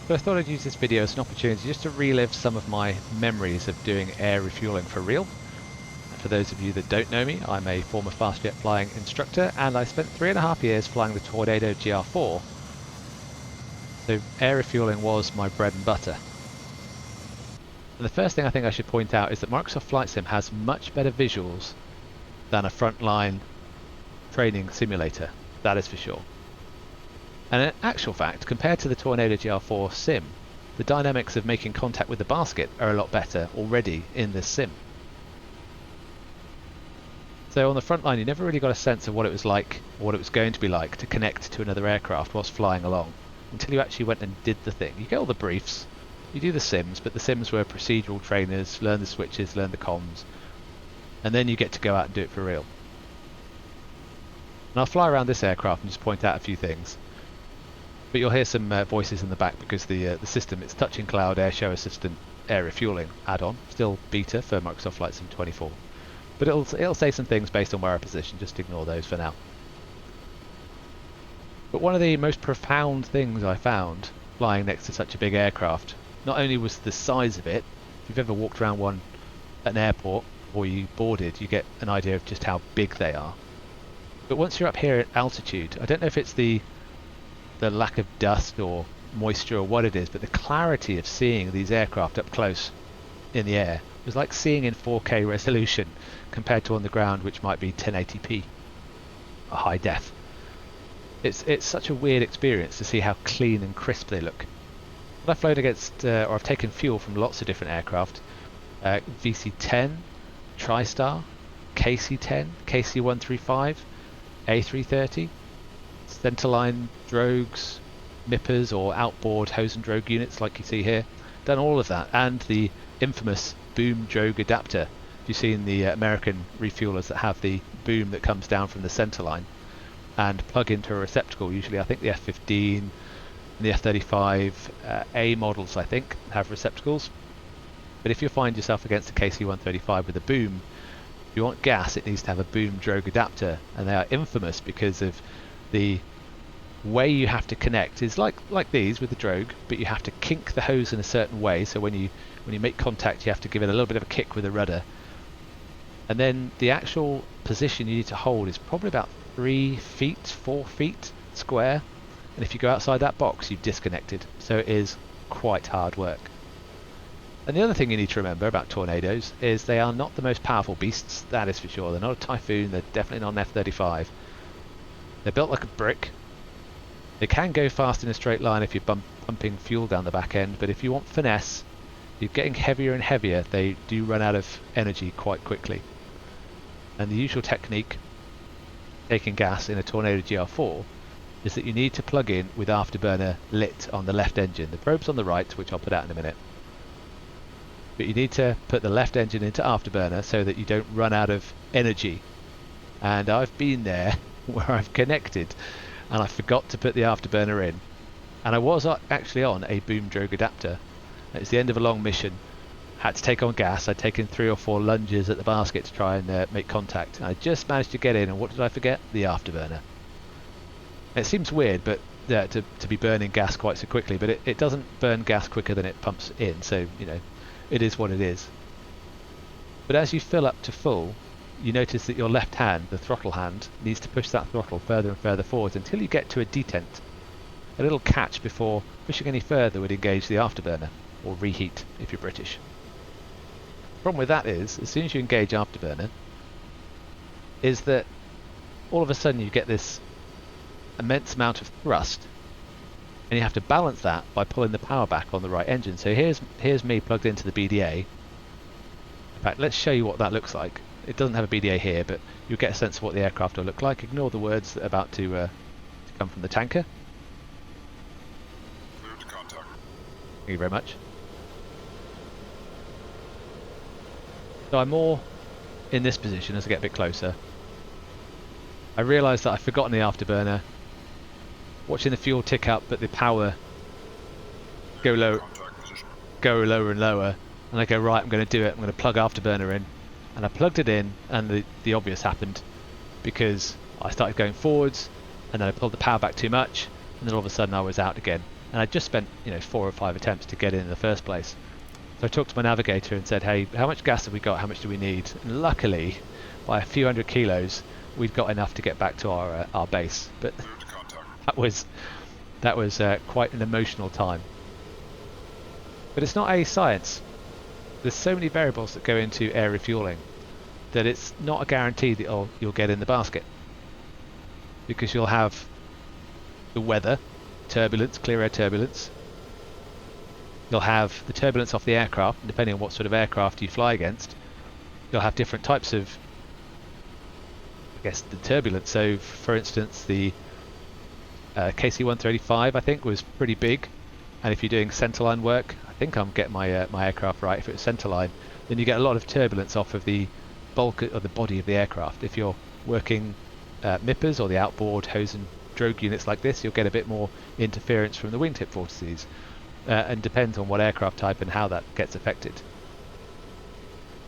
So I thought I'd use this video as an opportunity just to relive some of my memories of doing air refueling for real. For those of you that don't know me, I'm a former fast jet flying instructor and I spent 3.5 years flying the Tornado GR4. So air refueling was my bread and butter. And the first thing I think I should point out is that Microsoft Flight Sim has much better visuals than a frontline training simulator, that is for sure. And in actual fact, compared to the Tornado GR4 sim, the dynamics of making contact with the basket are a lot better already in this sim. So on the front line you never really got a sense of what it was like, or what it was going to be like to connect to another aircraft whilst flying along, until you actually went and did the thing. You get all the briefs, you do the sims, but the sims were procedural trainers, learn the switches, learn the comms, and then you get to go out and do it for real. And I'll fly around this aircraft and just point out a few things. But you'll hear some voices in the back because the system, it's Touchingcloud Airshow Assistant Air Refueling add-on, still beta for Microsoft Flight Sim 24. But it'll say some things based on where I position, just ignore those for now. But one of the most profound things I found flying next to such a big aircraft, not only was the size of it, if you've ever walked around one at an airport or you boarded, you get an idea of just how big they are. But once you're up here at altitude, I don't know if it's the lack of dust or moisture or what it is, but the clarity of seeing these aircraft up close in the air was like seeing in 4K resolution compared to on the ground, which might be 1080p, a high def. It's such a weird experience to see how clean and crisp they look. But I've flown against, or I've taken fuel from lots of different aircraft, VC-10, TriStar, KC-10, KC-135, A330, centerline drogues, MIPers or outboard hose and drogue units like you see here. Done all of that, and the infamous boom drogue adapter. You've seen the American refuelers that have the boom that comes down from the centerline and plug into a receptacle. Usually I think the F-15 and the F-35 A models I think have receptacles. But if you find yourself against a KC-135 with a boom, if you want gas, it needs to have a boom drogue adapter, and they are infamous because of the way you have to connect is like these with the drogue, but you have to kink the hose in a certain way, so when you make contact you have to give it a little bit of a kick with the rudder, and then the actual position you need to hold is probably about 3 feet, 4 feet square, and if you go outside that box you've disconnected, so it is quite hard work. And the other thing you need to remember about Tornadoes is they are not the most powerful beasts, that is for sure. They're not a Typhoon, they're definitely not an F-35. They're built like a brick. They can go fast in a straight line if you're pumping fuel down the back end, but if you want finesse, you're getting heavier and heavier, they do run out of energy quite quickly. And the usual technique, taking gas in a Tornado GR4, is that you need to plug in with afterburner lit on the left engine. The probe's on the right, which I'll put out in a minute. But you need to put the left engine into afterburner so that you don't run out of energy. And I've been there where I've connected and I forgot to put the afterburner in, and I was actually on a boom drogue adapter. It's the end of a long mission, had to take on gas. I'd taken 3 or 4 lunges at the basket to try and make contact, and I just managed to get in, and what did I forget? The afterburner. It seems weird but to be burning gas quite so quickly, but it doesn't burn gas quicker than it pumps in, so you know, it is what it is. But as you fill up to full, you notice that your left hand, the throttle hand, needs to push that throttle further and further forward until you get to a detent. A little catch before pushing any further would engage the afterburner, or reheat if you're British. The problem with that is, as soon as you engage afterburner, is that all of a sudden you get this immense amount of thrust, and you have to balance that by pulling the power back on the right engine. So here's me plugged into the BDA. In fact, let's show you what that looks like. It doesn't have a BDA here, but you'll get a sense of what the aircraft will look like. Ignore the words that are about to come from the tanker. Clear to contact. Thank you very much. So I'm more in this position as I get a bit closer. I realise that I've forgotten the afterburner. Watching the fuel tick up, but the power go lower and lower. And I go, right, I'm going to do it. I'm going to plug afterburner in. And I plugged it in, and the obvious happened, because I started going forwards, and then I pulled the power back too much, and then all of a sudden I was out again. and I just spent 4 or 5 attempts to get in the first place. So I talked to my navigator and said, hey, how much gas have we got? How much do we need? And luckily, by a few hundred kilos, we'd got enough to get back to our base. But that was quite an emotional time. But it's not a science. There's so many variables that go into air refueling that it's not a guarantee that you'll get in the basket, because you'll have the weather, turbulence, clear air turbulence. You'll have the turbulence off the aircraft, and depending on what sort of aircraft you fly against, you'll have different types of, I guess, the turbulence. So, for instance, the KC-135, I think, was pretty big, and if you're doing centerline work, I think I'm getting my my aircraft right. If it was centerline, then you get a lot of turbulence off of the bulk or the body of the aircraft. If you're working MIPers or the outboard hose and drogue units like this, you'll get a bit more interference from the wingtip vortices, and depends on what aircraft type and how that gets affected.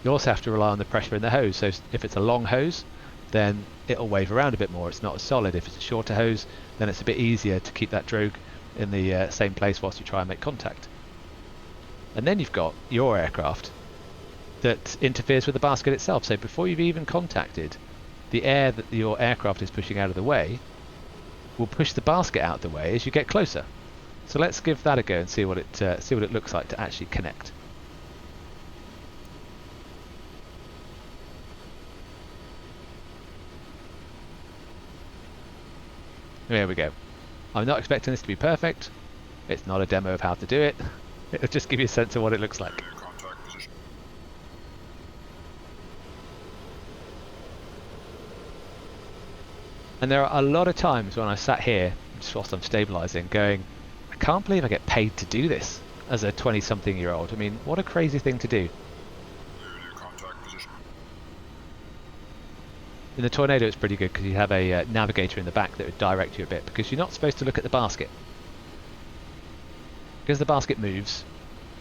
You also have to rely on the pressure in the hose. So if it's a long hose, then it'll wave around a bit more. It's not as solid. If it's a shorter hose, then it's a bit easier to keep that drogue in the same place whilst you try and make contact. And then you've got your aircraft that interferes with the basket itself. So before you've even contacted, the air that your aircraft is pushing out of the way will push the basket out of the way as you get closer. So let's give that a go and see what it looks like to actually connect. There we go. I'm not expecting this to be perfect. It's not a demo of how to do it. It'll just give you a sense of what it looks like. And there are a lot of times when I sat here, just whilst I'm stabilising, going, I can't believe I get paid to do this as a 20-something-year-old. I mean, what a crazy thing to do. In the Tornado it's pretty good because you have a navigator in the back that would direct you a bit, because you're not supposed to look at the basket. Because the basket moves,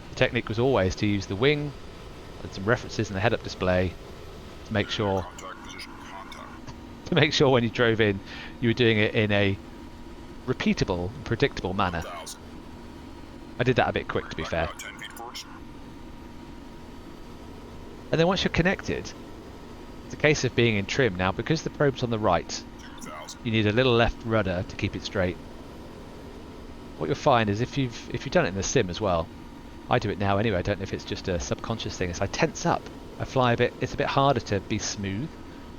the technique was always to use the wing and some references in the head-up display to make sure when you drove in you were doing it in a repeatable and predictable manner. I did that a bit quick, to be fair. And then once you're connected, it's a case of being in trim. Now, because the probe's on the right, you need a little left rudder to keep it straight. What you'll find is if you've done it in the sim as well, I do it now anyway, I don't know if it's just a subconscious thing, is I tense up. I fly a bit, it's a bit harder to be smooth.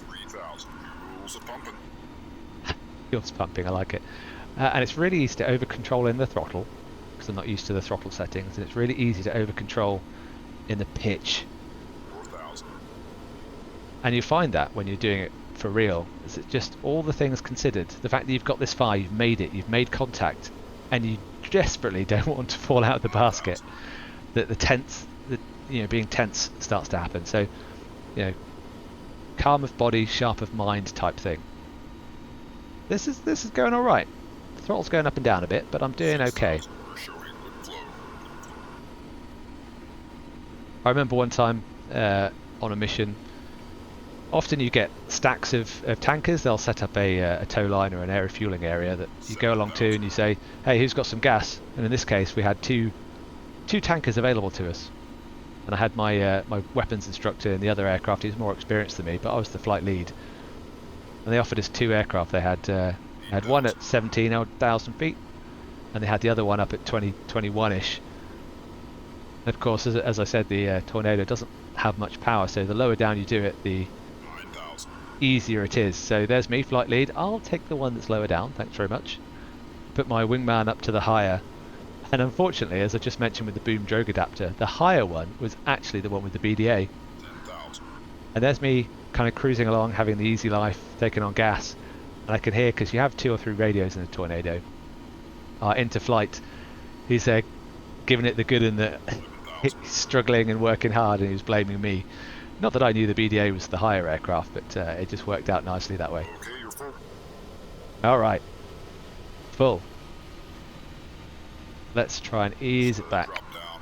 3,000. Rules of pumping. Yours pumping, I like it. And it's really easy to over control in the throttle, because I'm not used to the throttle settings, and it's really easy to over control in the pitch. 4,000. And you find that when you're doing it for real, is it just all the things considered, the fact that you've got this far, you've made it, you've made contact, and you desperately don't want to fall out of the basket, that being tense starts to happen. So, calm of body, sharp of mind type thing. This is going all right. The throttle's going up and down a bit, but I'm doing okay. I remember one time on a mission, often you get stacks of tankers. They'll set up a tow line or an air refueling area that you go along to, and you say, hey, who's got some gas? And in this case we had two tankers available to us, and I had my my weapons instructor in the other aircraft. He's more experienced than me, but I was the flight lead, and they offered us 2 aircraft. They had one at 17,000 feet, and they had the other one up at 21-ish. Of course, as I said, the Tornado doesn't have much power, so the lower down you do it, the easier it is. So there's me, flight lead. I'll take the one that's lower down, thanks very much. Put my wingman up to the higher, and unfortunately, as I just mentioned with the boom drogue adapter, the higher one was actually the one with the BDA. 10,000. And there's me kind of cruising along, having the easy life, taking on gas, and I can hear, because you have 2 or 3 radios in the Tornado, into flight, he's giving it the good and the he's struggling and working hard, and he was blaming me. Not that I knew the BDA was the higher aircraft, but it just worked out nicely that way. Okay, you're full. Alright. Full. Let's try and ease it back. Drop down.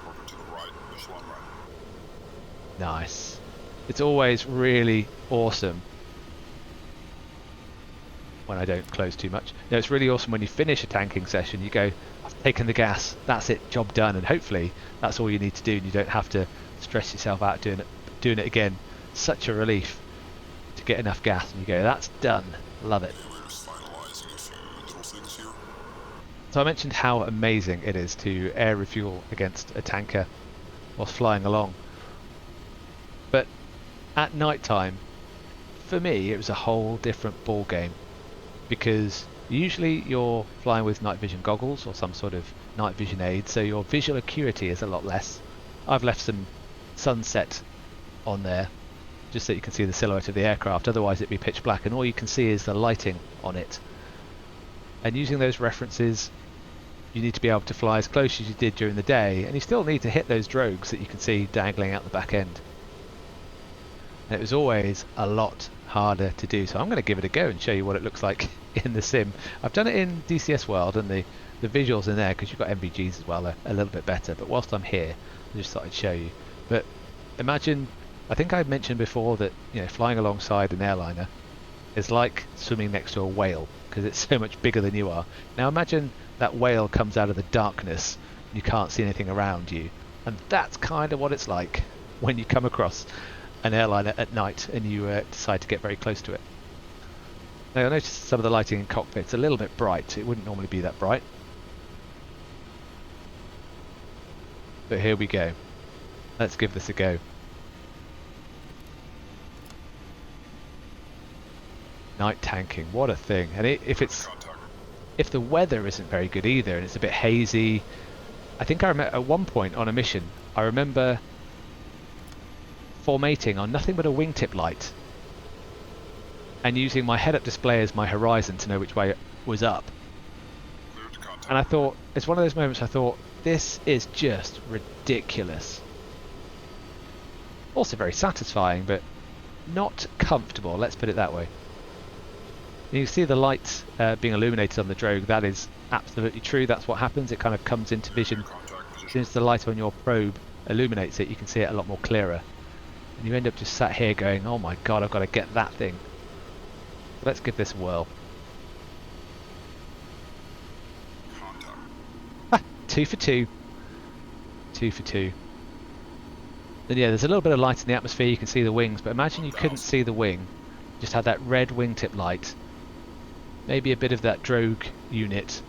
Orbit to the right. Echelon right. Nice. It's always really awesome when I don't close too much. It's really awesome when you finish a tanking session, you go, I've taken the gas, that's it, job done, and hopefully that's all you need to do and you don't have to stress yourself out doing it again. Such a relief to get enough gas and you go, that's done, love it. We're just finalizing a few little things here. So I mentioned how amazing it is to air refuel against a tanker whilst flying along. But at night time, for me, it was a whole different ball game, because usually you're flying with night vision goggles or some sort of night vision aid, so your visual acuity is a lot less. I've left some sunset on there just so you can see the silhouette of the aircraft, otherwise it'd be pitch black and all you can see is the lighting on it. And using those references, you need to be able to fly as close as you did during the day, and you still need to hit those drogues that you can see dangling out the back end. And it was always a lot harder to do, so I'm going to give it a go and show you what it looks like in the sim. I've done it in DCS World, and the visuals in there, because you've got MVGs as well, are a little bit better, but whilst I'm here I just thought I'd show you. But imagine, I think I mentioned before that flying alongside an airliner is like swimming next to a whale, because it's so much bigger than you are. Now imagine that whale comes out of the darkness and you can't see anything around you, and that's kind of what it's like when you come across an airliner at night and you decide to get very close to it. Now I noticed some of the lighting in cockpit's a little bit bright. It wouldn't normally be that bright, but here we go. Let's give this a go. Night tanking, what a thing. And if the weather isn't very good either and it's a bit hazy, I think I remember at one point on a mission I remember formating on nothing but a wingtip light and using my head-up display as my horizon to know which way it was up. And I thought, it's one of those moments I thought, this is just ridiculous. Also very satisfying, but not comfortable, let's put it that way. You can see the light being illuminated on the drogue. That is absolutely true, that's what happens. It kind of comes into vision. As soon as the light on your probe illuminates it, you can see it a lot more clearer. And you end up just sat here going, oh my god, I've got to get that thing. Let's give this a whirl. Ah, 2 for 2. 2 for 2. Then yeah, there's a little bit of light in the atmosphere, you can see the wings, but imagine you couldn't see the wing. Just had that red wingtip light. Maybe a bit of that drogue unit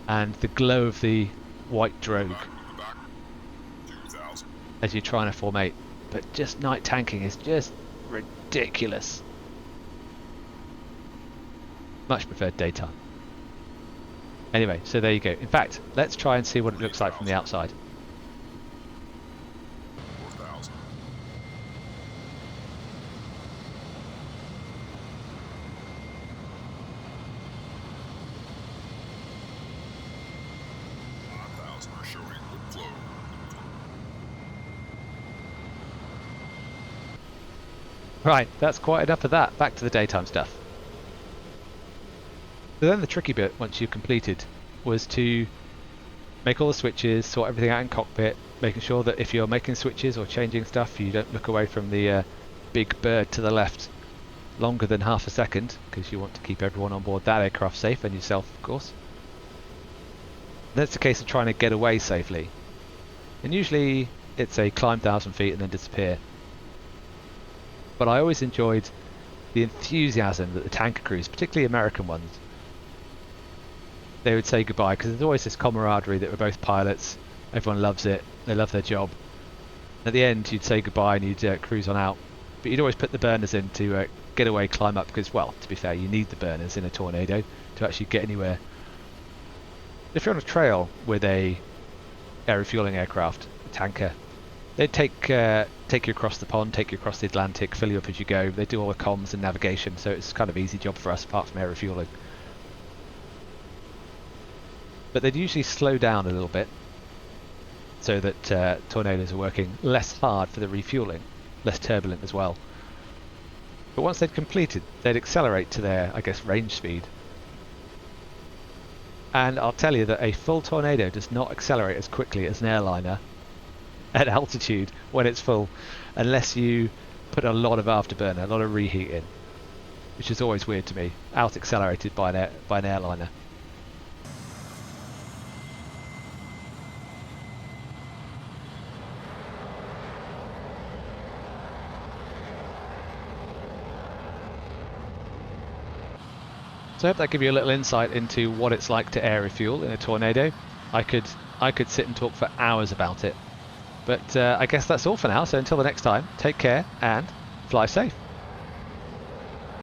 and the glow of the white drogue as you're trying to formate. But just night tanking is just ridiculous. Much preferred daytime. Anyway, so there you go. In fact, let's try and see what it looks like from the outside. Right, that's quite enough of that. Back to the daytime stuff. So then the tricky bit, once you've completed, was to make all the switches, sort everything out in cockpit, making sure that if you're making switches or changing stuff, you don't look away from the big bird to the left longer than half a second, because you want to keep everyone on board that aircraft safe, and yourself, of course. Then it's a case of trying to get away safely. And usually it's a climb 1,000 feet and then disappear. But I always enjoyed the enthusiasm that the tanker crews, particularly American ones, they would say goodbye, because there's always this camaraderie that we're both pilots, everyone loves it, they love their job. At the end you'd say goodbye and you'd cruise on out, but you'd always put the burners in to get away, climb up, because, well, to be fair, you need the burners in a Tornado to actually get anywhere. If you're on a trail with a air refueling aircraft, a tanker, they'd take you across the pond, take you across the Atlantic, fill you up as you go. They do all the comms and navigation, so it's kind of easy job for us apart from air refueling. But they'd usually slow down a little bit so that Tornadoes are working less hard for the refueling, less turbulent as well. But once they'd completed, they'd accelerate to their, I guess, range speed. And I'll tell you that a full Tornado does not accelerate as quickly as an airliner at altitude when it's full, unless you put a lot of afterburner, a lot of reheat in. which is always weird to me, out accelerated by an airliner. So I hope that gives you a little insight into what it's like to air refuel in a Tornado. I could sit and talk for hours about it. But I guess that's all for now, so until the next time, take care and fly safe.